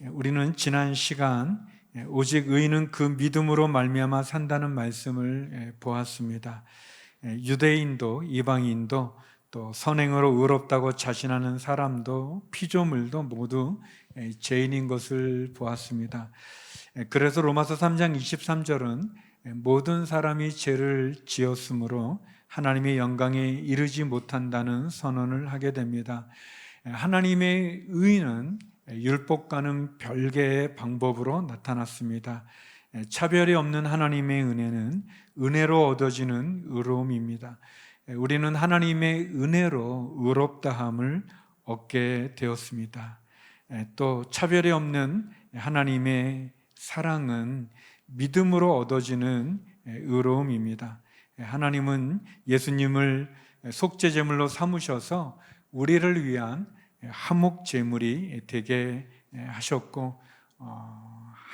우리는 지난 시간 오직 의인은 그 믿음으로 말미암아 산다는 말씀을 보았습니다. 유대인도 이방인도 또 선행으로 의롭다고 자신하는 사람도 피조물도 모두 죄인인 것을 보았습니다. 그래서 로마서 3장 23절은 모든 사람이 죄를 지었으므로 하나님의 영광에 이르지 못한다는 선언을 하게 됩니다. 하나님의 의는 율법과는 별개의 방법으로 나타났습니다. 차별이 없는 하나님의 은혜는 은혜로 얻어지는 의로움입니다. 우리는 하나님의 은혜로 의롭다함을 얻게 되었습니다. 또 차별이 없는 하나님의 사랑은 믿음으로 얻어지는 의로움입니다. 하나님은 예수님을 속죄제물로 삼으셔서 우리를 위한 화목제물이 되게 하셨고,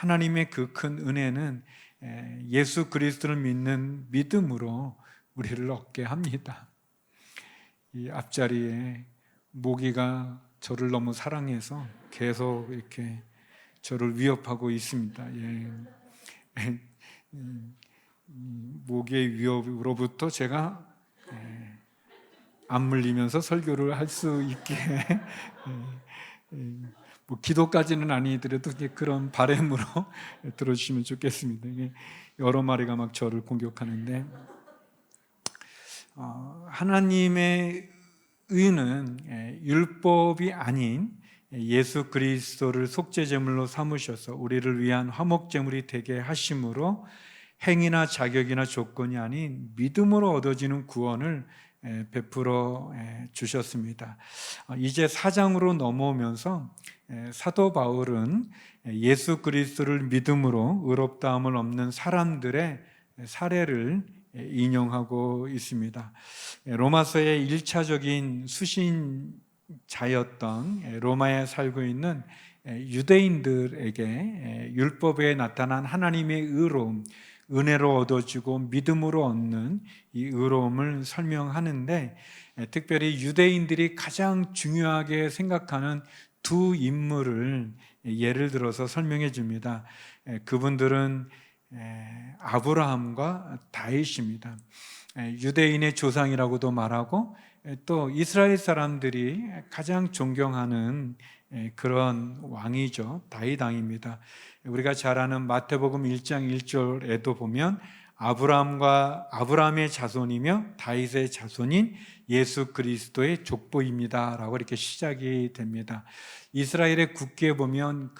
하나님의 그 큰 은혜는 예수 그리스도를 믿는 믿음으로 우리를 얻게 합니다. 이 앞자리에 모기가 저를 너무 사랑해서 계속 이렇게 저를 위협하고 있습니다. 모기의 위협으로부터 제가 안 물리면서 설교를 할 수 있게 뭐 기도까지는 아니더라도 그런 바람으로 들어주시면 좋겠습니다. 여러 마리가 막 저를 공격하는데, 하나님의 의는 율법이 아닌 예수 그리스도를 속죄제물로 삼으셔서 우리를 위한 화목제물이 되게 하심으로 행위나 자격이나 조건이 아닌 믿음으로 얻어지는 구원을 베풀어 주셨습니다. 이제 4장으로 넘어오면서 사도 바울은 예수 그리스도를 믿음으로 의롭다함을 얻는 사람들의 사례를 인용하고 있습니다. 로마서의 1차적인 수신자였던 로마에 살고 있는 유대인들에게 율법에 나타난 하나님의 의로움, 은혜로 얻어지고 믿음으로 얻는 이 의로움을 설명하는데, 특별히 유대인들이 가장 중요하게 생각하는 두 인물을 예를 들어서 설명해 줍니다. 그분들은 아브라함과 다윗입니다. 유대인의 조상이라고도 말하고, 또 이스라엘 사람들이 가장 존경하는 그런 왕이죠. 다윗 왕입니다. 우리가 잘 아는 마태복음 1장 1절에도 보면 아브라함의 자손이며 다윗의 자손인 예수 그리스도의 족보입니다 라고 이렇게 시작이 됩니다. 이스라엘의 국기에 보면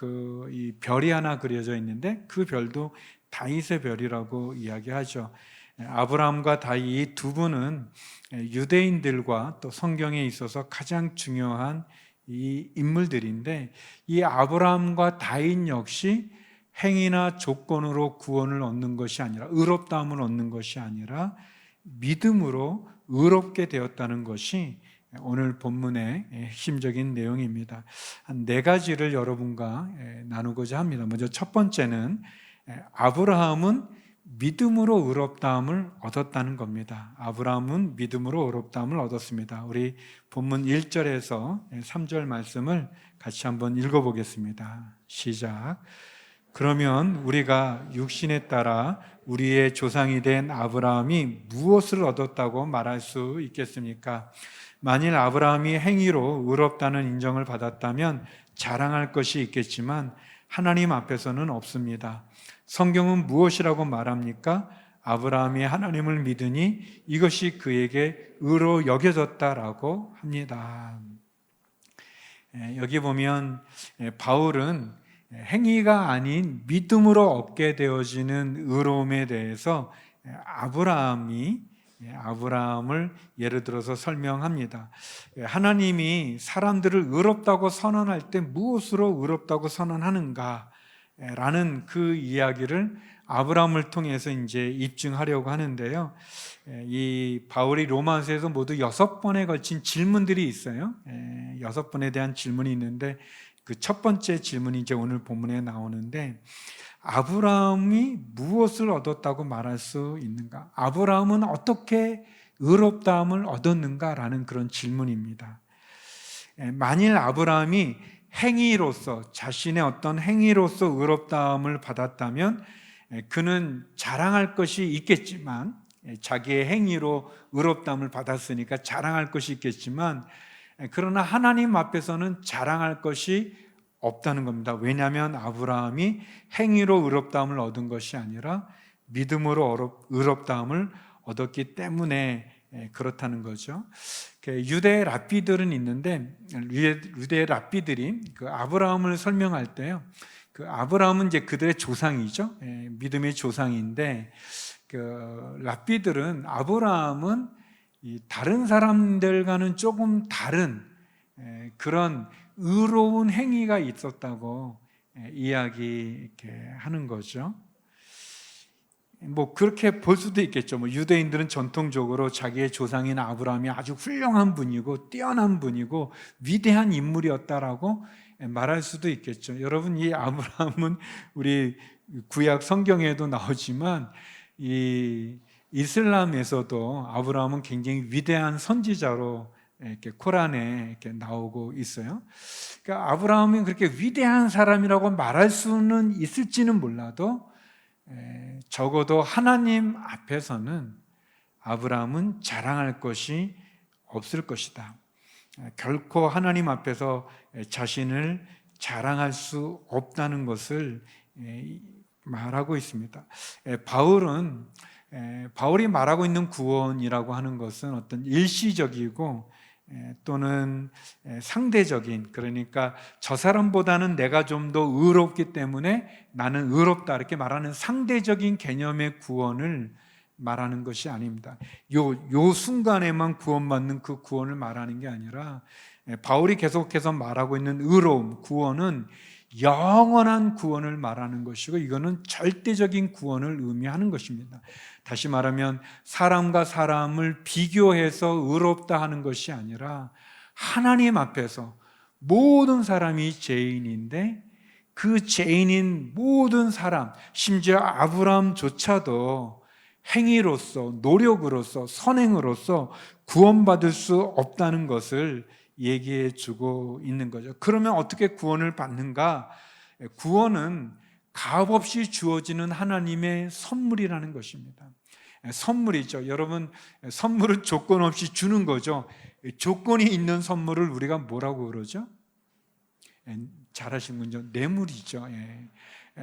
이 별이 하나 그려져 있는데 그 별도 다윗의 별이라고 이야기하죠. 아브라함과 다윗 두 분은 유대인들과 또 성경에 있어서 가장 중요한 이 인물들인데, 이 아브라함과 다윗 역시 행위나 조건으로 구원을 얻는 것이 아니라, 의롭다함을 얻는 것이 아니라 믿음으로 의롭게 되었다는 것이 오늘 본문의 핵심적인 내용입니다. 한 4가지를 여러분과 나누고자 합니다. 먼저 첫 번째는 아브라함은 믿음으로 의롭다함을 얻었다는 겁니다. 아브라함은 믿음으로 의롭다함을 얻었습니다. 우리 본문 1절에서 3절 말씀을 같이 한번 읽어보겠습니다. 시작. 그러면 우리가 육신에 따라 우리의 조상이 된 아브라함이 무엇을 얻었다고 말할 수 있겠습니까? 만일 아브라함이 행위로 의롭다는 인정을 받았다면 자랑할 것이 있겠지만 하나님 앞에서는 없습니다. 성경은 무엇이라고 말합니까? 아브라함이 하나님을 믿으니 이것이 그에게 의로 여겨졌다라고 합니다. 여기 보면 바울은 행위가 아닌 믿음으로 얻게 되어지는 의로움에 대해서 아브라함을 예를 들어서 설명합니다. 하나님이 사람들을 의롭다고 선언할 때 무엇으로 의롭다고 선언하는가? 라는 그 이야기를 아브라함을 통해서 이제 입증하려고 하는데요. 이 바울이 로마서에서 모두 6번에 걸친 질문들이 있어요. 6번에 대한 질문이 있는데 그 첫 번째 질문이 이제 오늘 본문에 나오는데, 아브라함이 무엇을 얻었다고 말할 수 있는가? 아브라함은 어떻게 의롭다함을 얻었는가라는 그런 질문입니다. 만일 아브라함이 행위로서, 자신의 어떤 행위로서 의롭다함을 받았다면 그는 자랑할 것이 있겠지만, 자기의 행위로 의롭다함을 받았으니까 자랑할 것이 있겠지만, 그러나 하나님 앞에서는 자랑할 것이 없다는 겁니다. 왜냐하면 아브라함이 행위로 의롭다함을 얻은 것이 아니라 믿음으로 의롭다함을 얻었기 때문에 그렇다는 거죠. 유대 랍비들은 있는데, 유대 랍비들이 그 아브라함을 설명할 때요, 그 아브라함은 이제 그들의 조상이죠. 믿음의 조상인데, 그 랍비들은 아브라함은 다른 사람들과는 조금 다른 그런 의로운 행위가 있었다고 이야기하는 거죠. 뭐 그렇게 볼 수도 있겠죠. 뭐 유대인들은 전통적으로 자기의 조상인 아브라함이 아주 훌륭한 분이고 뛰어난 분이고 위대한 인물이었다라고 말할 수도 있겠죠. 여러분, 이 아브라함은 우리 구약 성경에도 나오지만 이 이슬람에서도 아브라함은 굉장히 위대한 선지자로 이렇게 코란에 이렇게 나오고 있어요. 그러니까 아브라함이 그렇게 위대한 사람이라고 말할 수는 있을지는 몰라도 적어도 하나님 앞에서는 아브라함은 자랑할 것이 없을 것이다. 결코 하나님 앞에서 자신을 자랑할 수 없다는 것을 말하고 있습니다. 바울이 말하고 있는 구원이라고 하는 것은 어떤 일시적이고 또는 상대적인, 그러니까 저 사람보다는 내가 좀 더 의롭기 때문에 나는 의롭다 이렇게 말하는 상대적인 개념의 구원을 말하는 것이 아닙니다. 요 순간에만 구원받는 그 구원을 말하는 게 아니라 바울이 계속해서 말하고 있는 의로움, 구원은 영원한 구원을 말하는 것이고, 이거는 절대적인 구원을 의미하는 것입니다. 다시 말하면 사람과 사람을 비교해서 의롭다 하는 것이 아니라 하나님 앞에서 모든 사람이 죄인인데 그 죄인인 모든 사람, 심지어 아브라함조차도 행위로서, 노력으로서, 선행으로서 구원받을 수 없다는 것을 얘기해 주고 있는 거죠. 그러면 어떻게 구원을 받는가? 구원은 값없이 주어지는 하나님의 선물이라는 것입니다. 선물이죠. 여러분, 선물은 조건 없이 주는 거죠. 조건이 있는 선물을 우리가 뭐라고 그러죠? 잘 아시는군요. 뇌물이죠.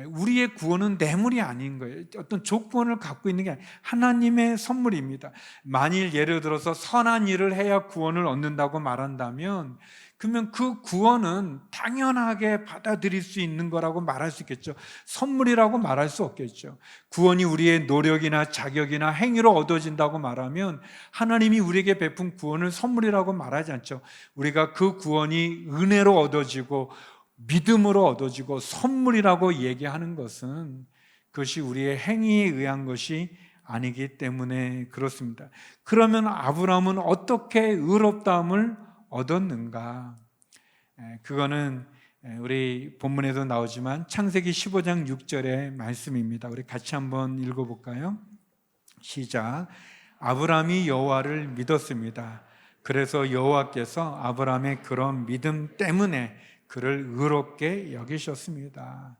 우리의 구원은 뇌물이 아닌 거예요. 어떤 조건을 갖고 있는 게 아니라 하나님의 선물입니다. 만일 예를 들어서 선한 일을 해야 구원을 얻는다고 말한다면, 그러면 그 구원은 당연하게 받아들일 수 있는 거라고 말할 수 있겠죠. 선물이라고 말할 수 없겠죠. 구원이 우리의 노력이나 자격이나 행위로 얻어진다고 말하면 하나님이 우리에게 베푼 구원을 선물이라고 말하지 않죠. 우리가 그 구원이 은혜로 얻어지고 믿음으로 얻어지고 선물이라고 얘기하는 것은 그것이 우리의 행위에 의한 것이 아니기 때문에 그렇습니다. 그러면 아브라함은 어떻게 의롭다함을 얻었는가? 그거는 우리 본문에도 나오지만 창세기 15장 6절의 말씀입니다. 우리 같이 한번 읽어볼까요? 시작. 아브라함이 여호와를 믿었습니다. 그래서 여호와께서 아브라함의 그런 믿음 때문에 그를 의롭게 여기셨습니다.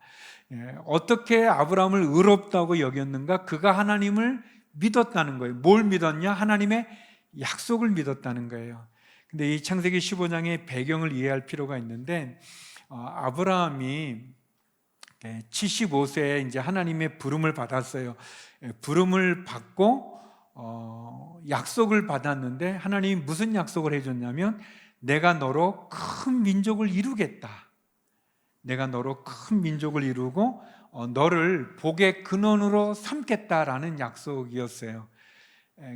어떻게 아브라함을 의롭다고 여겼는가? 그가 하나님을 믿었다는 거예요. 뭘 믿었냐? 하나님의 약속을 믿었다는 거예요. 근데 이 창세기 15장의 배경을 이해할 필요가 있는데, 아브라함이 75세에 이제 하나님의 부름을 받았어요. 부름을 받고 약속을 받았는데, 하나님이 무슨 약속을 해줬냐면 내가 너로 큰 민족을 이루겠다. 내가 너로 큰 민족을 이루고 너를 복의 근원으로 삼겠다라는 약속이었어요.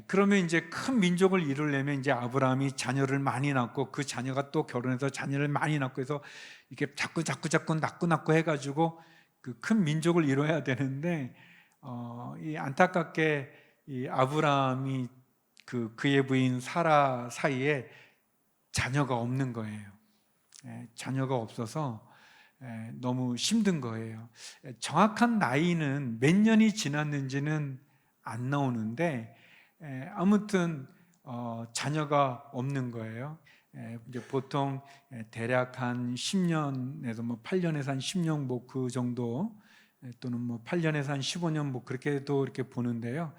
그러면 이제 큰 민족을 이루려면 이제 아브라함이 자녀를 많이 낳고 그 자녀가 또 결혼해서 자녀를 많이 낳고 해서 이렇게 자꾸 낳고 해가지고 그 큰 민족을 이뤄야 되는데, 이 안타깝게 이 아브라함이 그의 부인 사라 사이에 자녀가 없는 거예요. 자녀가 없어서 너무 힘든 거예요. 정확한 나이는 몇 년이 지났는지는 안 나오는데 아무튼 자녀가 없는 거예요. 이제 보통 대략 한 10년에서 뭐 8년에서 한 10년 뭐 그 정도, 또는 뭐 8년에서 한 15년 뭐 그렇게도 이렇게 보는데요.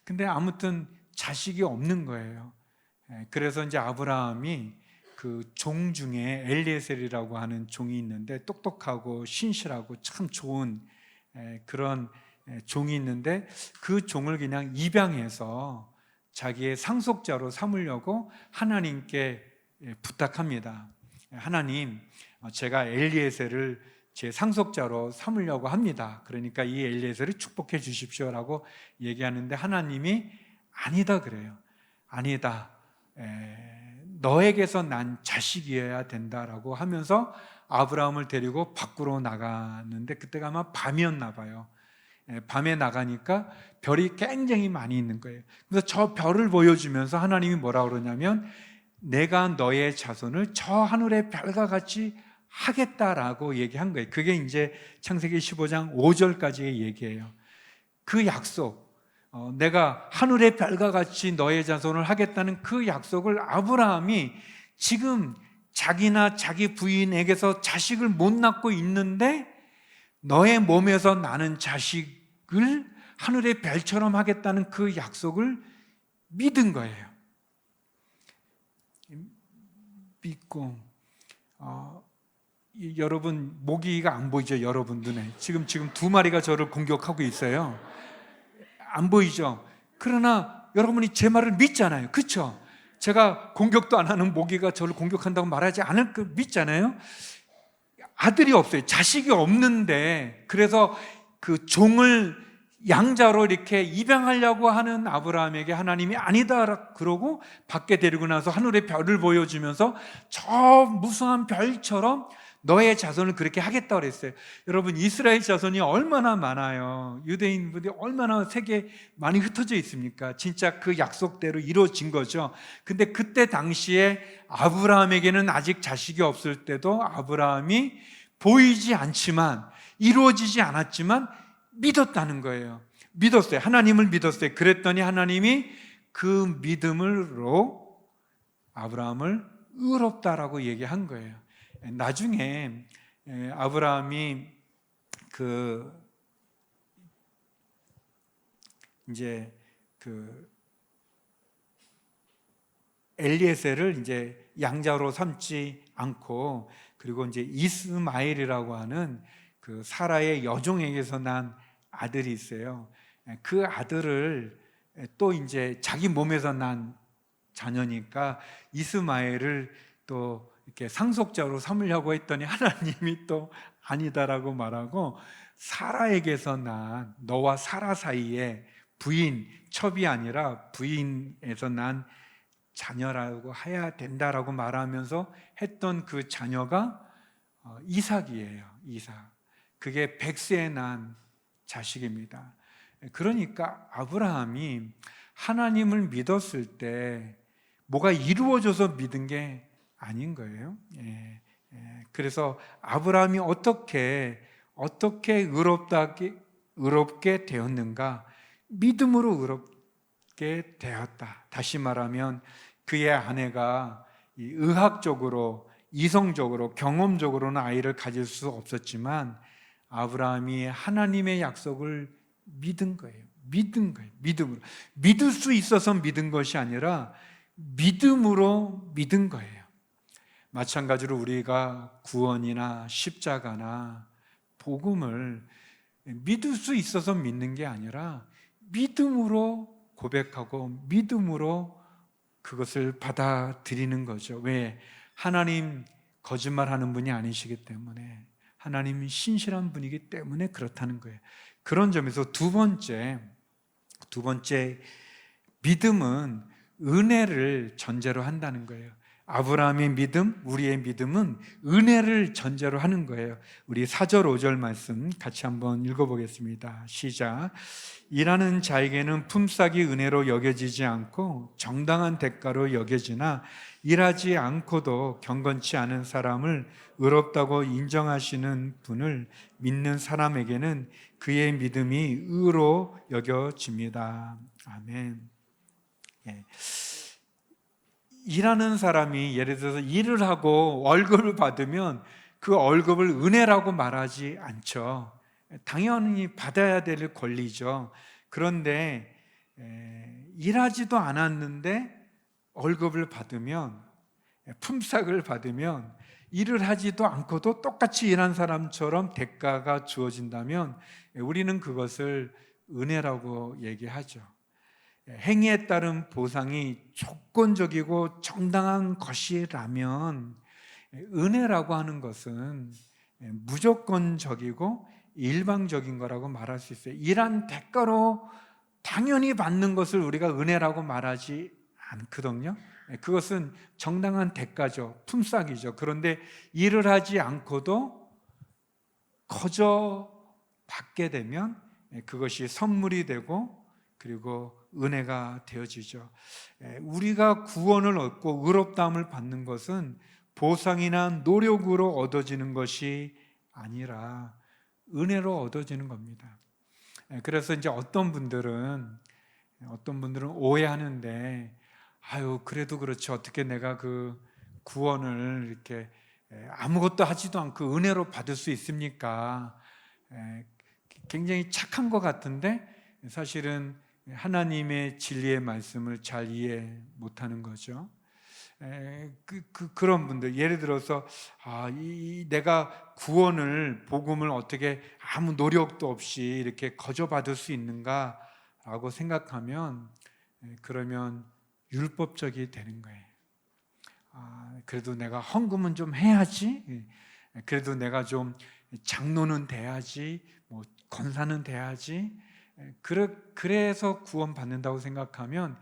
근데 아무튼 자식이 없는 거예요. 그래서 이제 아브라함이 그 종 중에 엘리에셀이라고 하는 종이 있는데, 똑똑하고 신실하고 참 좋은 그런 종이 있는데, 그 종을 그냥 입양해서 자기의 상속자로 삼으려고 하나님께 부탁합니다. 하나님, 제가 엘리에셀을 제 상속자로 삼으려고 합니다. 그러니까 이 엘리에셀을 축복해 주십시오라고 얘기하는데, 하나님이 아니다 그래요. 아니다, 너에게서 난 자식이어야 된다라고 하면서 아브라함을 데리고 밖으로 나가는데, 그때가 아마 밤이었나 봐요. 밤에 나가니까 별이 굉장히 많이 있는 거예요. 그래서 저 별을 보여주면서 하나님이 뭐라 그러냐면, 내가 너의 자손을 저 하늘의 별과 같이 하겠다라고 얘기한 거예요. 그게 이제 창세기 15장 5절까지의 얘기예요. 그 약속, 내가 하늘의 별과 같이 너의 자손을 하겠다는 그 약속을 아브라함이 지금 자기나 자기 부인에게서 자식을 못 낳고 있는데, 너의 몸에서 나는 자식을 하늘의 별처럼 하겠다는 그 약속을 믿은 거예요. 믿고, 여러분 모기가 안 보이죠? 여러분 눈에 지금 두 마리가 저를 공격하고 있어요. 안 보이죠? 그러나 여러분이 제 말을 믿잖아요. 그렇죠? 제가 공격도 안 하는 모기가 저를 공격한다고 말하지 않을 거 믿잖아요. 아들이 없어요. 자식이 없는데, 그래서 그 종을 양자로 이렇게 입양하려고 하는 아브라함에게 하나님이 아니다 그러고 밖에 데리고 나서 하늘의 별을 보여주면서 저 무수한 별처럼 너의 자손을 그렇게 하겠다고 그랬어요. 여러분, 이스라엘 자손이 얼마나 많아요. 유대인분들이 얼마나 세계에 많이 흩어져 있습니까? 진짜 그 약속대로 이루어진 거죠. 근데 그때 당시에 아브라함에게는 아직 자식이 없을 때도 아브라함이 보이지 않지만, 이루어지지 않았지만 믿었다는 거예요. 믿었어요. 하나님을 믿었어요. 그랬더니 하나님이 그 믿음으로 아브라함을 의롭다라고 얘기한 거예요. 나중에 아브라함이 이제 엘리에셀을 이제 양자로 삼지 않고, 그리고 이제 이스마엘이라고 하는 그 사라의 여종에게서 난 아들이 있어요. 그 아들을 또 이제 자기 몸에서 난 자녀니까 이스마엘을 또 이렇게 상속자로 삼으려고 했더니 하나님이 또 아니다라고 말하고, 사라에게서 난, 너와 사라 사이에 부인, 첩이 아니라 부인에서 난 자녀라고 해야 된다라고 말하면서 했던 그 자녀가 이삭이에요. 이삭. 그게 100세에 난 자식입니다. 그러니까 아브라함이 하나님을 믿었을 때 뭐가 이루어져서 믿은 게 아닌 거예요. 그래서 아브라함이 어떻게 의롭게 되었는가? 믿음으로 의롭게 되었다. 다시 말하면 그의 아내가 의학적으로, 이성적으로, 경험적으로는 아이를 가질 수 없었지만 아브라함이 하나님의 약속을 믿은 거예요. 믿음으로. 믿을 수 있어서 믿은 것이 아니라 믿음으로 믿은 거예요. 마찬가지로 우리가 구원이나 십자가나 복음을 믿을 수 있어서 믿는 게 아니라 믿음으로 고백하고 믿음으로 그것을 받아들이는 거죠. 왜? 하나님 거짓말하는 분이 아니시기 때문에, 하나님이 신실한 분이기 때문에 그렇다는 거예요. 그런 점에서 두 번째 믿음은 은혜를 전제로 한다는 거예요. 아브라함의 믿음, 우리의 믿음은 은혜를 전제로 하는 거예요. 우리 4절 5절 말씀 같이 한번 읽어보겠습니다. 시작. 일하는 자에게는 품삯이 은혜로 여겨지지 않고 정당한 대가로 여겨지나, 일하지 않고도 경건치 않은 사람을 의롭다고 인정하시는 분을 믿는 사람에게는 그의 믿음이 의로 여겨집니다. 아멘. 일하는 사람이 예를 들어서 일을 하고 월급을 받으면 그 월급을 은혜라고 말하지 않죠. 당연히 받아야 될 권리죠. 그런데 일하지도 않았는데 월급을 받으면, 품삯을 받으면, 일을 하지도 않고도 똑같이 일한 사람처럼 대가가 주어진다면 우리는 그것을 은혜라고 얘기하죠. 행위에 따른 보상이 조건적이고 정당한 것이라면 은혜라고 하는 것은 무조건적이고 일방적인 거라고 말할 수 있어요. 일한 대가로 당연히 받는 것을 우리가 은혜라고 말하지 않거든요. 그것은 정당한 대가죠. 품삯이죠. 그런데 일을 하지 않고도 거저 받게 되면 그것이 선물이 되고 그리고 은혜가 되어지죠. 우리가 구원을 얻고 의롭다함을 받는 것은 보상이나 노력으로 얻어지는 것이 아니라 은혜로 얻어지는 겁니다. 그래서 이제 어떤 분들은 오해하는데, 그래도 그렇지, 어떻게 내가 그 구원을 이렇게 아무것도 하지도 않고 은혜로 받을 수 있습니까? 굉장히 착한 것 같은데 사실은 하나님의 진리의 말씀을 잘 이해 못하는 거죠. 그런 분들, 예를 들어서 내가 구원을, 복음을 어떻게 아무 노력도 없이 이렇게 거저 받을 수 있는가라고 생각하면 그러면 율법적이 되는 거예요. 그래도 내가 헌금은 좀 해야지, 그래도 내가 좀 장로는 돼야지, 뭐 권사는 돼야지, 그래서 구원받는다고 생각하면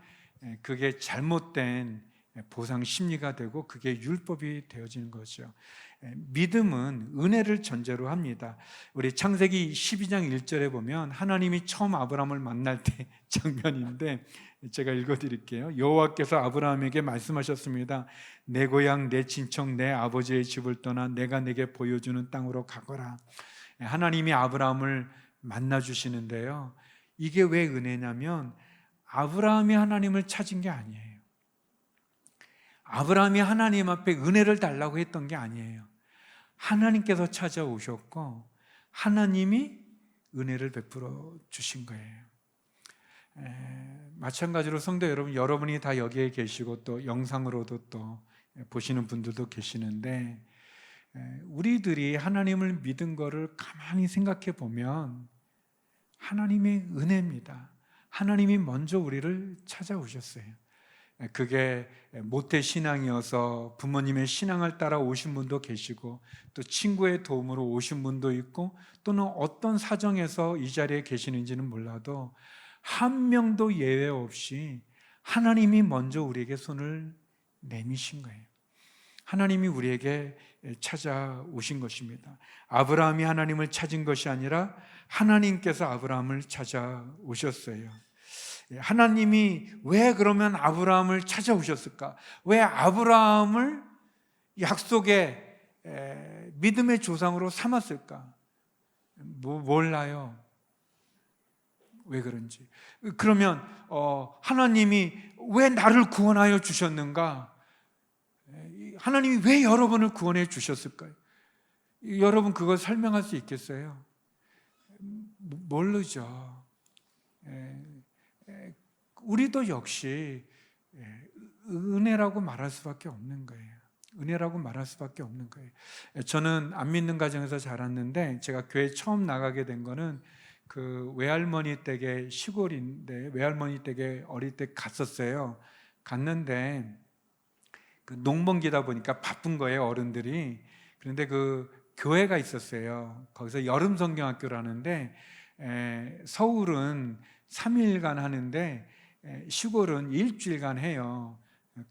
그게 잘못된 보상 심리가 되고 그게 율법이 되어지는 거죠. 믿음은 은혜를 전제로 합니다. 우리 창세기 12장 1절에 보면 하나님이 처음 아브라함을 만날 때 장면인데 제가 읽어드릴게요. 여호와께서 아브라함에게 말씀하셨습니다. 내 고향, 내 친척, 내 아버지의 집을 떠나 내가 내게 보여주는 땅으로 가거라. 하나님이 아브라함을 만나주시는데요, 이게 왜 은혜냐면 아브라함이 하나님을 찾은 게 아니에요. 아브라함이 하나님 앞에 은혜를 달라고 했던 게 아니에요. 하나님께서 찾아오셨고 하나님이 은혜를 베풀어 주신 거예요. 마찬가지로 성도 여러분, 여러분이 다 여기에 계시고 또 영상으로도 또 보시는 분들도 계시는데, 우리들이 하나님을 믿은 거를 가만히 생각해 보면 하나님의 은혜입니다. 하나님이 먼저 우리를 찾아오셨어요. 그게 모태 신앙이어서 부모님의 신앙을 따라 오신 분도 계시고 또 친구의 도움으로 오신 분도 있고 또는 어떤 사정에서 이 자리에 계시는지는 몰라도 한 명도 예외 없이 하나님이 먼저 우리에게 손을 내미신 거예요. 하나님이 우리에게 찾아오신 것입니다. 아브라함이 하나님을 찾은 것이 아니라 하나님께서 아브라함을 찾아오셨어요. 하나님이 왜 그러면 아브라함을 찾아오셨을까? 왜 아브라함을 약속의 믿음의 조상으로 삼았을까? 몰라요. 왜 그런지. 그러면 하나님이 왜 나를 구원하여 주셨는가? 하나님이 왜 여러분을 구원해 주셨을까요? 여러분 그걸 설명할 수 있겠어요? 모르죠. 우리도 역시 은혜라고 말할 수밖에 없는 거예요. 은혜라고 말할 수밖에 없는 거예요. 저는 안 믿는 가정에서 자랐는데 제가 교회 처음 나가게 된 거는 그 외할머니 댁의 시골인데 외할머니 댁에 어릴 때 갔었어요. 갔는데 그 농번기다 보니까 바쁜 거예요, 어른들이. 그런데 그 교회가 있었어요. 거기서 여름 성경학교라는데 서울은 3일간 하는데 시골은 일주일간 해요.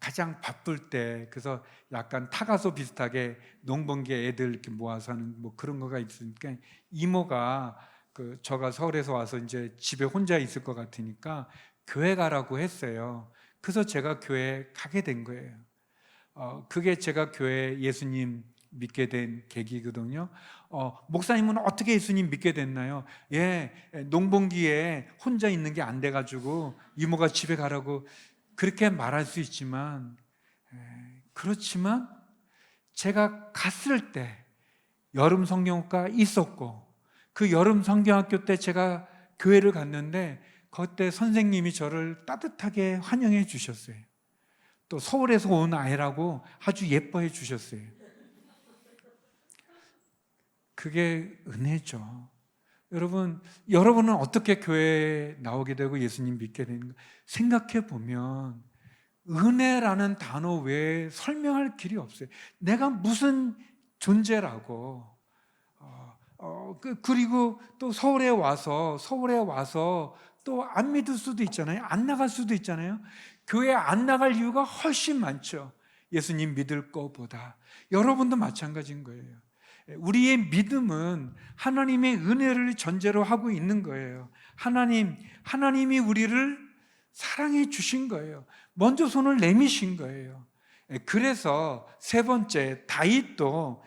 가장 바쁠 때. 그래서 약간 타가소 비슷하게 농번기에 애들 이렇게 모아서 하는 뭐 그런 거가 있으니까 이모가 저가 서울에서 와서 이제 집에 혼자 있을 것 같으니까 교회 가라고 했어요. 그래서 제가 교회 가게 된 거예요. 그게 제가 교회 예수님 믿게 된 계기거든요. 목사님은 어떻게 예수님 믿게 됐나요? 농번기에 혼자 있는 게 안 돼가지고 이모가 집에 가라고 그렇게 말할 수 있지만 그렇지만 제가 갔을 때 여름 성경학과 있었고, 그 여름 성경학교 때 제가 교회를 갔는데 그때 선생님이 저를 따뜻하게 환영해 주셨어요. 또 서울에서 온 아이라고 아주 예뻐해 주셨어요. 그게 은혜죠. 여러분은 어떻게 교회에 나오게 되고 예수님 믿게 되는가 생각해 보면 은혜라는 단어 외에 설명할 길이 없어요. 내가 무슨 존재라고. 그리고 또 서울에 와서 또 안 믿을 수도 있잖아요. 안 나갈 수도 있잖아요. 교회 안 나갈 이유가 훨씬 많죠. 예수님 믿을 것보다. 여러분도 마찬가지인 거예요. 우리의 믿음은 하나님의 은혜를 전제로 하고 있는 거예요. 하나님이 우리를 사랑해 주신 거예요. 먼저 손을 내미신 거예요. 그래서 세 번째, 다윗도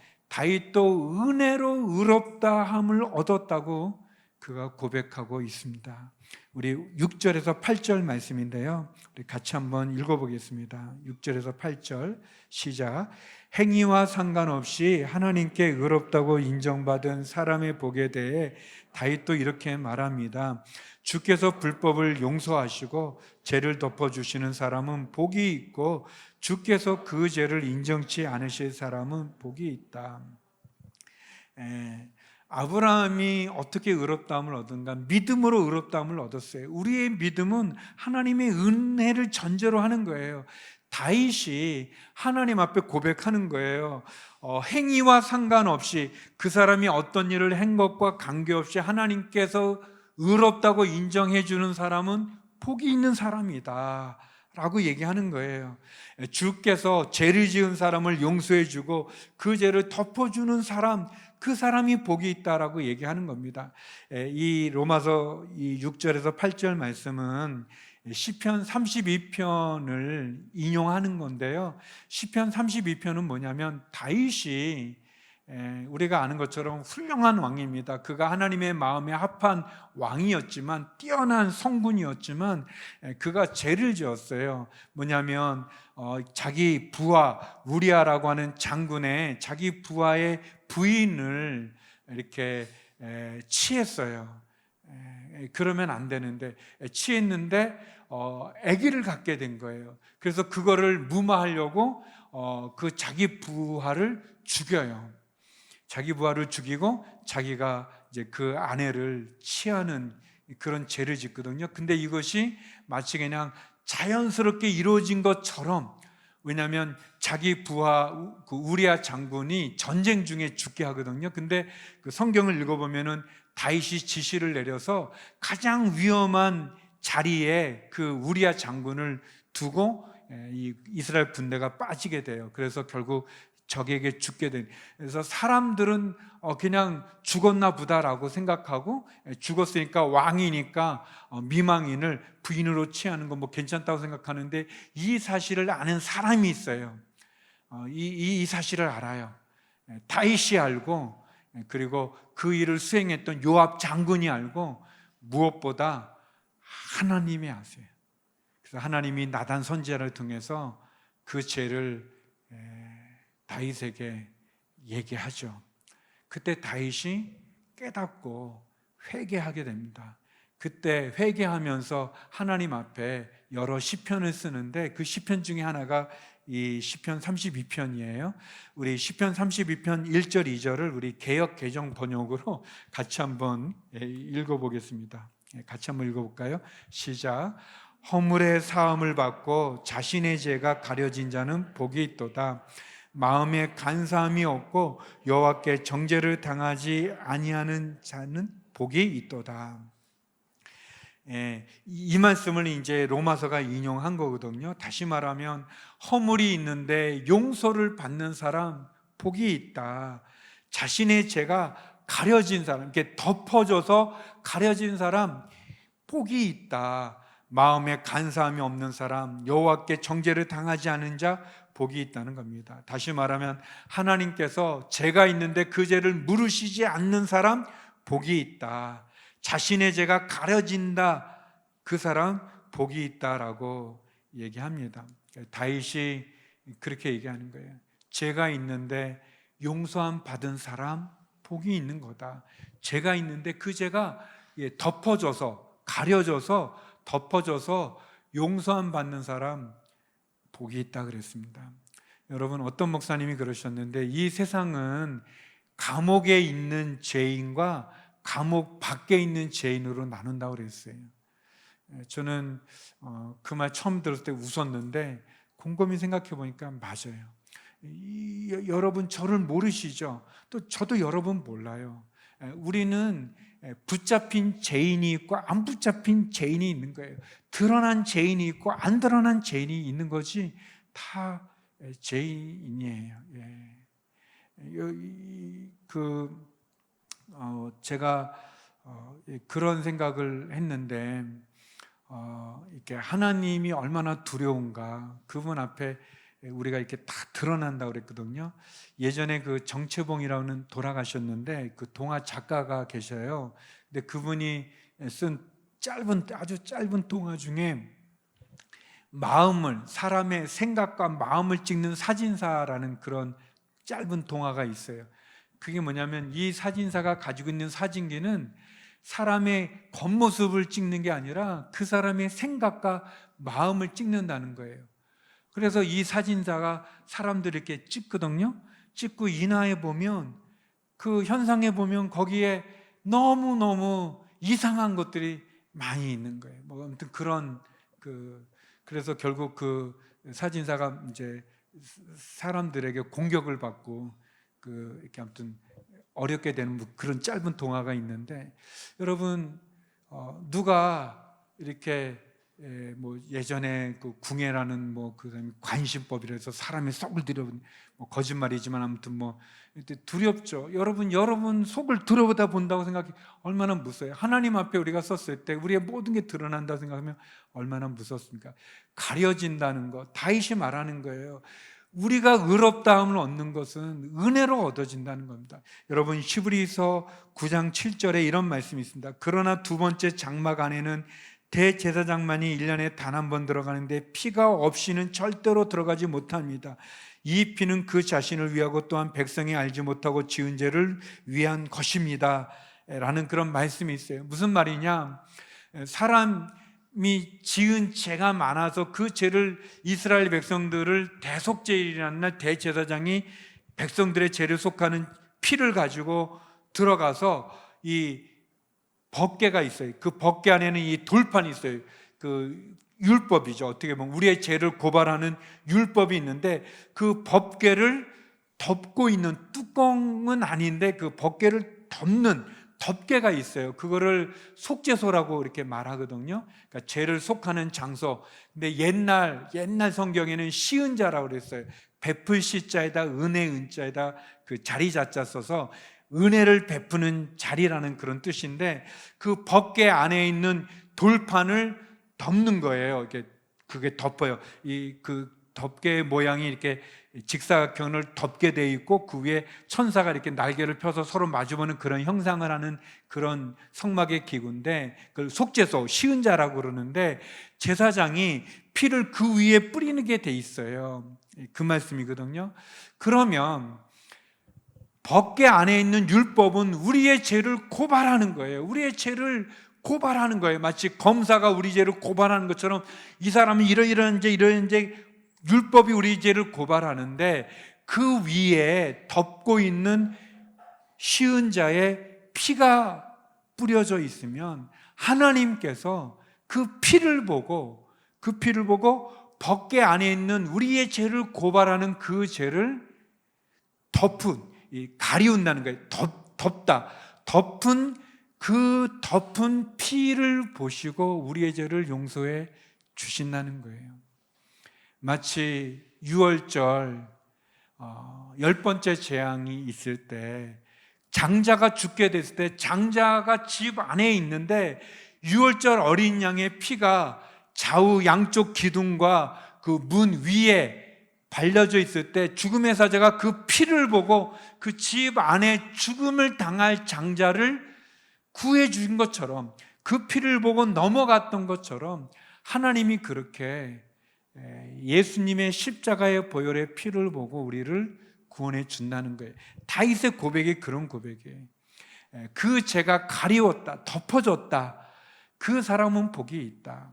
은혜로 의롭다함을 얻었다고 그가 고백하고 있습니다. 우리 6절에서 8절 말씀인데요, 우리 같이 한번 읽어보겠습니다. 6절에서 8절 시작. 행위와 상관없이 하나님께 의롭다고 인정받은 사람의 복에 대해 다윗도 이렇게 말합니다. 주께서 불법을 용서하시고 죄를 덮어주시는 사람은 복이 있고 주께서 그 죄를 인정치 않으실 사람은 복이 있다. 아브라함이 어떻게 의롭다함을 얻은가? 믿음으로 의롭다함을 얻었어요. 우리의 믿음은 하나님의 은혜를 전제로 하는 거예요. 다윗이 하나님 앞에 고백하는 거예요. 행위와 상관없이 그 사람이 어떤 일을 한 것과 관계없이 하나님께서 의롭다고 인정해 주는 사람은 복이 있는 사람이다 라고 얘기하는 거예요. 주께서 죄를 지은 사람을 용서해 주고 그 죄를 덮어주는 사람, 그 사람이 복이 있다라고 얘기하는 겁니다. 이 로마서 6절에서 8절 말씀은 시편 32편을 인용하는 건데요, 시편 32편은 뭐냐면 다윗이 우리가 아는 것처럼 훌륭한 왕입니다. 그가 하나님의 마음에 합한 왕이었지만, 뛰어난 성군이었지만 그가 죄를 지었어요. 뭐냐면 자기 부하 우리아라고 하는 장군의 자기 부하의 부인을 이렇게 취했어요. 그러면 안 되는데 취했는데 아기를 갖게 된 거예요. 그래서 그거를 무마하려고 그 자기 부하를 죽여요. 자기 부하를 죽이고 자기가 이제 그 아내를 취하는 그런 죄를 짓거든요. 근데 이것이 마치 그냥 자연스럽게 이루어진 것처럼, 왜냐하면 자기 부하 그 우리아 장군이 전쟁 중에 죽게 하거든요. 근데 그 성경을 읽어보면은 다윗이 지시를 내려서 가장 위험한 자리에 그 우리아 장군을 두고 이 이스라엘 군대가 빠지게 돼요. 그래서 결국 적에게 죽게 된. 그래서 사람들은 그냥 죽었나 보다라고 생각하고, 죽었으니까 왕이니까 미망인을 부인으로 취하는 건 뭐 괜찮다고 생각하는데, 이 사실을 아는 사람이 있어요. 이 사실을 알아요. 다윗이 알고, 그리고 그 일을 수행했던 요압 장군이 알고, 무엇보다 하나님이 아세요. 그래서 하나님이 나단 선지자를 통해서 그 죄를 다윗에게 얘기하죠. 그때 다윗이 깨닫고 회개하게 됩니다. 그때 회개하면서 하나님 앞에 여러 시편을 쓰는데, 그 시편 중에 하나가 이 시편 32편이에요. 우리 시편 32편 1절 2절을 우리 개역 개정 번역으로 같이 한번 읽어보겠습니다. 같이 한번 읽어볼까요? 시작. 허물의 사함을 받고 자신의 죄가 가려진 자는 복이 있도다. 마음에 간사함이 없고 여호와께 정죄를 당하지 아니하는 자는 복이 있도다. 이 말씀을 이제 로마서가 인용한 거거든요. 다시 말하면 허물이 있는데 용서를 받는 사람 복이 있다. 자신의 죄가 가려진 사람, 이렇게 덮어져서 가려진 사람 복이 있다. 마음에 간사함이 없는 사람, 여호와께 정죄를 당하지 않은 자 복이 있다는 겁니다. 다시 말하면 하나님께서 죄가 있는데 그 죄를 물으시지 않는 사람 복이 있다. 자신의 죄가 가려진다, 그 사람 복이 있다라고 얘기합니다. 다윗이 그렇게 얘기하는 거예요. 죄가 있는데 용서함 받은 사람 복이 있는 거다. 죄가 있는데 그 죄가 덮어져서, 가려져서, 덮어져서 용서함 받는 사람 복이 있다 그랬습니다. 여러분, 어떤 목사님이 그러셨는데, 이 세상은 감옥에 있는 죄인과 감옥 밖에 있는 죄인으로 나눈다고 그랬어요. 저는 그 말 처음 들었을 때 웃었는데 곰곰이 생각해 보니까 맞아요. 여러분 저를 모르시죠? 또 저도 여러분 몰라요. 우리는 붙잡힌 죄인이 있고 안 붙잡힌 죄인이 있는 거예요. 드러난 죄인이 있고 안 드러난 죄인이 있는 거지 다 죄인이에요. 제가 그런 생각을 했는데, 이렇게 하나님이 얼마나 두려운가, 그분 앞에 우리가 이렇게 다 드러난다고 그랬거든요. 예전에 그 정채봉이라는 돌아가셨는데 그 동화 작가가 계셔요. 근데 그분이 쓴 아주 짧은 동화 중에 사람의 생각과 마음을 찍는 사진사라는 그런 짧은 동화가 있어요. 그게 뭐냐면, 이 사진사가 가지고 있는 사진기는 사람의 겉모습을 찍는 게 아니라 그 사람의 생각과 마음을 찍는다는 거예요. 그래서 이 사진사가 사람들을 이렇게 찍거든요. 찍고 인화해 보면, 그 현상에 보면 거기에 너무너무 이상한 것들이 많이 있는 거예요. 뭐 아무튼 그래서 결국 그 사진사가 이제 사람들에게 공격을 받고 이렇게 아무튼 어렵게 되는 그런 짧은 동화가 있는데, 여러분 누가 이렇게 뭐 예전에 그 궁예라는 그 관심법이라서 사람의 속을 뭐 거짓말이지만 아무튼 두렵죠. 여러분 속을 들여다 본다고 생각해 얼마나 무서워요. 하나님 앞에 우리가 섰을 때 우리의 모든 게 드러난다고 생각하면 얼마나 무섭습니까? 가려진다는 거, 다윗이 말하는 거예요. 우리가 의롭다함을 얻는 것은 은혜로 얻어진다는 겁니다. 여러분, 히브리서 9장 7절에 이런 말씀이 있습니다. 그러나 두 번째 장막 안에는 대제사장만이 1년에 단 한 번 들어가는데 피가 없이는 절대로 들어가지 못합니다. 이 피는 그 자신을 위하고 또한 백성이 알지 못하고 지은 죄를 위한 것입니다 라는 그런 말씀이 있어요. 무슨 말이냐, 사람이 지은 죄가 많아서 그 죄를, 이스라엘 백성들을 대속죄일이라는 날 대제사장이 백성들의 죄를 속하는 피를 가지고 들어가서 이 법궤가 있어요. 그 법궤 안에는 이 돌판이 있어요. 그 율법이죠. 어떻게 보면 우리의 죄를 고발하는 율법이 있는데, 그 법궤를 덮고 있는, 뚜껑은 아닌데 그 법궤를 덮는 덮개가 있어요. 그거를 속죄소라고 이렇게 말하거든요. 그러니까 죄를 속하는 장소. 근데 옛날 성경에는 시은자라고 그랬어요. 베풀 시자에다 은혜 은자에다 그 자리 자자 써서 은혜를 베푸는 자리라는 그런 뜻인데, 그 법궤 안에 있는 돌판을 덮는 거예요. 그게 덮어요. 그 덮개 모양이 이렇게 직사각형을 덮게 돼 있고, 그 위에 천사가 이렇게 날개를 펴서 서로 마주보는 그런 형상을 하는 그런 성막의 기구인데, 그걸 속죄소, 시은자라고 그러는데, 제사장이 피를 그 위에 뿌리는 게 돼 있어요. 그 말씀이거든요. 그러면 법궤 안에 있는 율법은 우리의 죄를 고발하는 거예요. 우리의 죄를 고발하는 거예요. 마치 검사가 우리 죄를 고발하는 것처럼 이 사람은 이러이러한 죄 율법이 우리 죄를 고발하는데, 그 위에 덮고 있는 시은자의 피가 뿌려져 있으면 하나님께서 그 피를 보고 법궤 안에 있는 우리의 죄를 고발하는 그 죄를 가리운다는 거예요. 덮은 피를 보시고 우리의 죄를 용서해 주신다는 거예요. 마치 유월절 10번째 재앙이 있을 때, 장자가 죽게 됐을 때, 장자가 집 안에 있는데 유월절 어린 양의 피가 좌우 양쪽 기둥과 그 문 위에 발려져 있을 때, 죽음의 사자가 그 피를 보고 그 집 안에 죽음을 당할 장자를 구해 주신 것처럼, 그 피를 보고 넘어갔던 것처럼 하나님이 그렇게 예수님의 십자가의 보혈의 피를 보고 우리를 구원해 준다는 거예요. 다윗의 고백이 그런 고백이에요. 그 죄가 가리웠다, 덮어졌다. 그 사람은 복이 있다.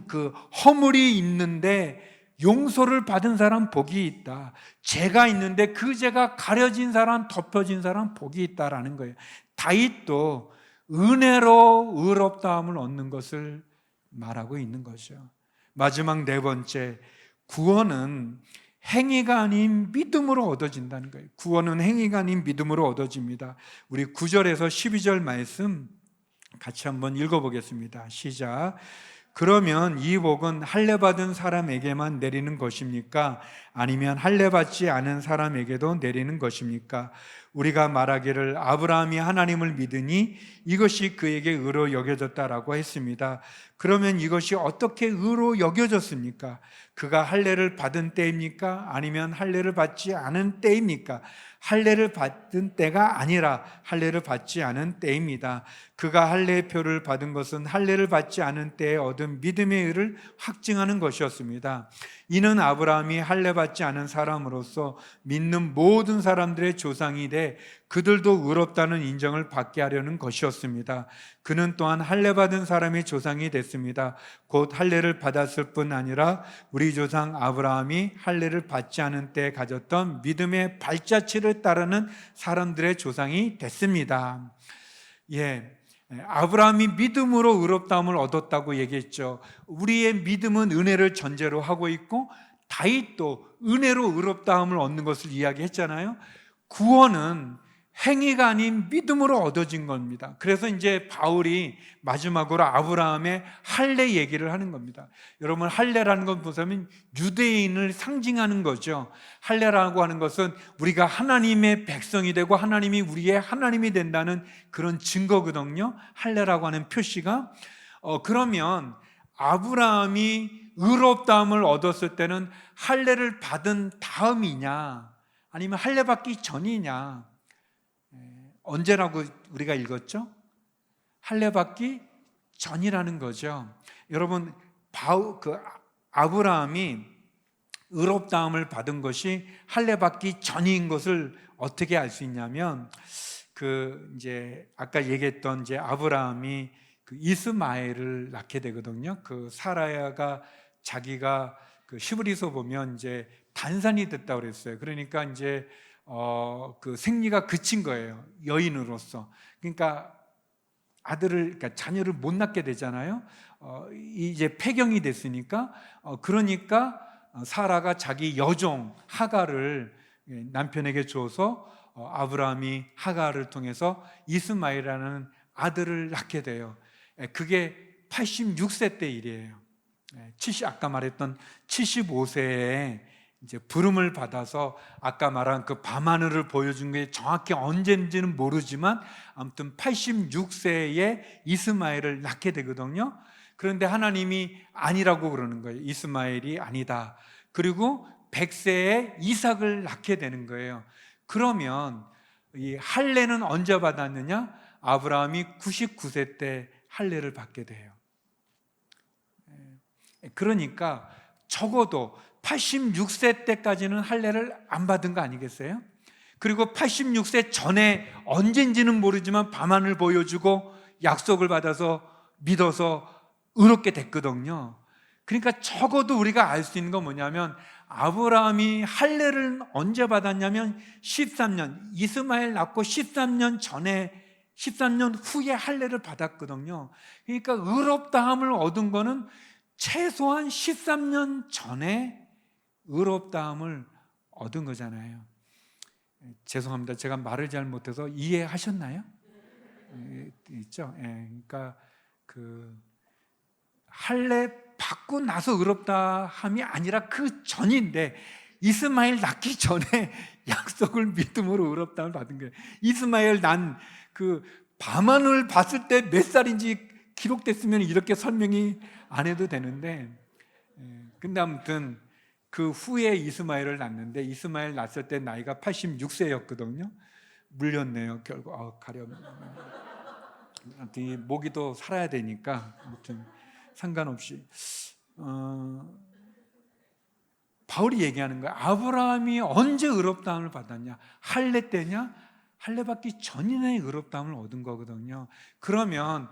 그 허물이 있는데 용서를 받은 사람 복이 있다. 죄가 있는데 그 죄가 가려진 사람, 덮여진 사람 복이 있다라는 거예요. 다윗도 은혜로 의롭다함을 얻는 것을 말하고 있는 거죠. 마지막 네 번째, 구원은 행위가 아닌 믿음으로 얻어진다는 거예요. 구원은 행위가 아닌 믿음으로 얻어집니다. 우리 9절에서 12절 말씀 같이 한번 읽어보겠습니다. 시작. 그러면 이 복은 할례 받은 사람에게만 내리는 것입니까? 아니면 할례 받지 않은 사람에게도 내리는 것입니까? 우리가 말하기를 아브라함이 하나님을 믿으니 이것이 그에게 의로 여겨졌다라고 했습니다. 그러면 이것이 어떻게 의로 여겨졌습니까? 그가 할례를 받은 때입니까? 아니면 할례를 받지 않은 때입니까? 할례를 받은 때가 아니라 할례를 받지 않은 때입니다. 그가 할례의 표를 받은 것은 할례를 받지 않은 때에 얻은 믿음의 의를 확증하는 것이었습니다. 이는 아브라함이 할례 받지 않은 사람으로서 믿는 모든 사람들의 조상이 돼 그들도 의롭다는 인정을 받게 하려는 것이었습니다. 그는 또한 할례 받은 사람의 조상이 됐습니다. 곧 할례를 받았을 뿐 아니라 우리 조상 아브라함이 할례를 받지 않은 때에 가졌던 믿음의 발자취를 따르는 사람들의 조상이 됐습니다. 아브라함이 믿음으로 의롭다함을 얻었다고 얘기했죠. 우리의 믿음은 은혜를 전제로 하고 있고 다윗도 은혜로 의롭다함을 얻는 것을 이야기했잖아요. 구원은 행위가 아닌 믿음으로 얻어진 겁니다. 그래서 이제 바울이 마지막으로 아브라함의 할례 얘기를 하는 겁니다. 여러분, 할례라는 건 보자면 유대인을 상징하는 거죠. 할례라고 하는 것은 우리가 하나님의 백성이 되고 하나님이 우리의 하나님이 된다는 그런 증거거든요. 할례라고 하는 표시가. 그러면 아브라함이 의롭다함을 얻었을 때는 할례를 받은 다음이냐 아니면 할례 받기 전이냐, 언제라고 우리가 읽었죠? 할례 받기 전이라는 거죠. 여러분, 아브라함이 의롭다함을 받은 것이 할례 받기 전인 것을 어떻게 알 수 있냐면, 이제 아까 얘기했던 이제 아브라함이 이스마엘을 낳게 되거든요. 사라야가 자기가 히브리서 보면 이제 단산이 됐다고 그랬어요. 그러니까 이제 생리가 그친 거예요. 여인으로서. 그러니까 그러니까 자녀를 못 낳게 되잖아요. 이제 폐경이 됐으니까. 그러니까 사라가 자기 여종 하갈을 남편에게 줘서 아브라함이 하갈을 통해서 이스마엘이라는 아들을 낳게 돼요. 그게 86세 때 일이에요. 아까 말했던 75세에 이제 부름을 받아서 아까 말한 그 밤하늘을 보여준 게 정확히 언제인지는 모르지만 아무튼 86세에 이스마엘을 낳게 되거든요. 그런데 하나님이 아니라고 그러는 거예요. 이스마엘이 아니다. 그리고 100세에 이삭을 낳게 되는 거예요. 그러면 이 할례는 언제 받았느냐? 아브라함이 99세 때 할례를 받게 돼요. 그러니까 적어도 86세 때까지는 할례를 안 받은 거 아니겠어요? 그리고 86세 전에 언젠지는 모르지만 밤하늘 보여주고 약속을 받아서 믿어서 의롭게 됐거든요. 그러니까 적어도 우리가 알 수 있는 건 뭐냐면, 아브라함이 할례를 언제 받았냐면 13년, 이스마엘 낳고 13년 후에 할례를 받았거든요. 그러니까 의롭다함을 얻은 거는 최소한 13년 전에 의롭다함을 얻은 거잖아요. 죄송합니다. 제가 말을 잘 못해서 이해하셨나요? 있죠? 그러니까 할례 받고 나서 의롭다함이 아니라 그 전인데, 이스마엘 낳기 전에 약속을 믿음으로 의롭다함을 받은 거예요. 이스마엘 난 밤하늘 봤을 때 몇 살인지 기록됐으면 이렇게 설명이 안 해도 되는데, 근데 아무튼 그 후에 이스마엘을 낳는데, 이스마엘 낳았을 때 나이가 86세였거든요. 물렸네요. 결국 가려면 모기도 살아야 되니까 아무튼 상관없이 바울이 얘기하는 거야. 아브라함이 언제 의롭다함을 받았냐? 할례 때냐? 할례 받기 전에 의롭다함을 얻은 거거든요. 그러면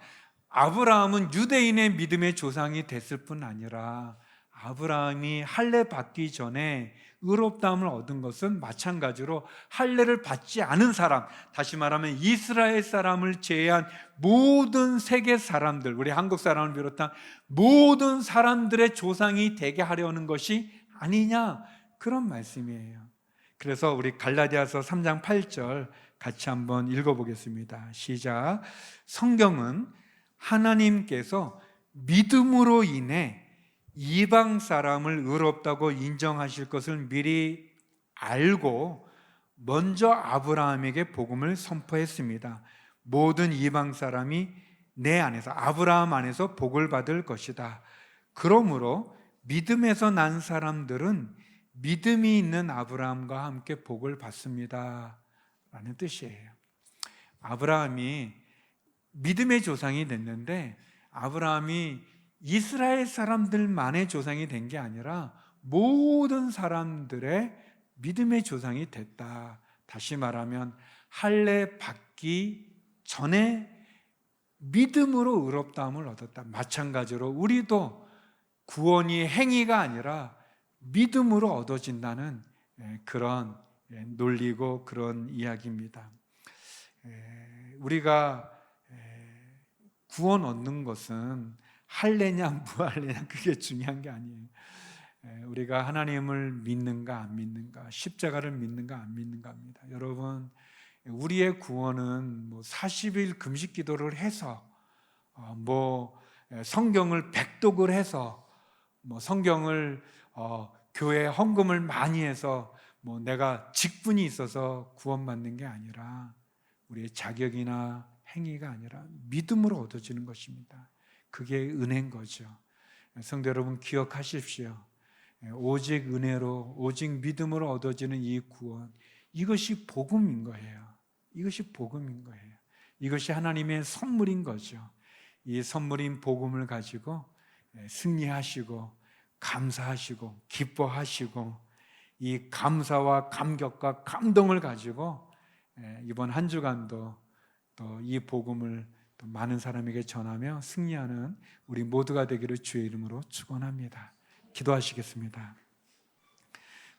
아브라함은 유대인의 믿음의 조상이 됐을 뿐 아니라 아브라함이 할례 받기 전에 의롭다함을 얻은 것은 마찬가지로 할례를 받지 않은 사람, 다시 말하면 이스라엘 사람을 제외한 모든 세계 사람들, 우리 한국 사람을 비롯한 모든 사람들의 조상이 되게 하려는 것이 아니냐, 그런 말씀이에요. 그래서 우리 갈라디아서 3장 8절 같이 한번 읽어보겠습니다. 시작. 성경은 하나님께서 믿음으로 인해 이방 사람을 의롭다고 인정하실 것을 미리 알고 먼저 아브라함에게 복음을 선포했습니다. 모든 이방 사람이 내 안에서, 아브라함 안에서 복을 받을 것이다. 그러므로 믿음에서 난 사람들은 믿음이 있는 아브라함과 함께 복을 받습니다 라는 뜻이에요. 아브라함이 믿음의 조상이 됐는데 아브라함이 이스라엘 사람들만의 조상이 된 게 아니라 모든 사람들의 믿음의 조상이 됐다. 다시 말하면 할례 받기 전에 믿음으로 의롭다함을 얻었다. 마찬가지로 우리도 구원이 행위가 아니라 믿음으로 얻어진다는 그런 논리고 그런 이야기입니다. 우리가 구원 얻는 것은 할례냐 무할례냐 그게 중요한 게 아니에요. 우리가 하나님을 믿는가 안 믿는가, 십자가를 믿는가 안 믿는가입니다. 여러분, 우리의 구원은 40일 금식 기도를 해서 성경을 백독을 해서 성경을 교회 헌금을 많이 해서 내가 직분이 있어서 구원받는 게 아니라 우리의 자격이나 행위가 아니라 믿음으로 얻어지는 것입니다. 그게 은혜인 거죠. 성도 여러분, 기억하십시오. 오직 은혜로, 오직 믿음으로 얻어지는 이 구원, 이것이 복음인 거예요. 이것이 복음인 거예요. 이것이 하나님의 선물인 거죠. 이 선물인 복음을 가지고 승리하시고 감사하시고 기뻐하시고 이 감사와 감격과 감동을 가지고 이번 한 주간도 또 이 복음을 또 많은 사람에게 전하며 승리하는 우리 모두가 되기를 주의 이름으로 축원합니다. 기도하시겠습니다.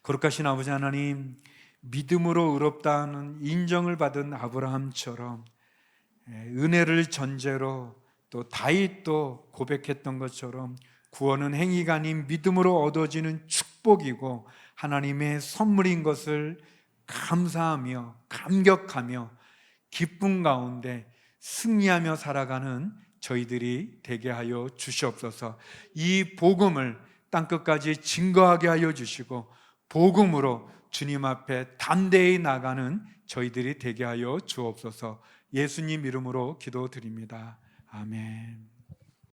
거룩하신 아버지 하나님, 믿음으로 의롭다는 인정을 받은 아브라함처럼 은혜를 전제로 또 다윗도 고백했던 것처럼 구원은 행위가 아닌 믿음으로 얻어지는 축복이고 하나님의 선물인 것을 감사하며 감격하며 기쁨 가운데 승리하며 살아가는 저희들이 되게 하여 주시옵소서. 이 복음을 땅끝까지 증거하게 하여 주시고 복음으로 주님 앞에 담대히 나가는 저희들이 되게 하여 주옵소서. 예수님 이름으로 기도드립니다. 아멘.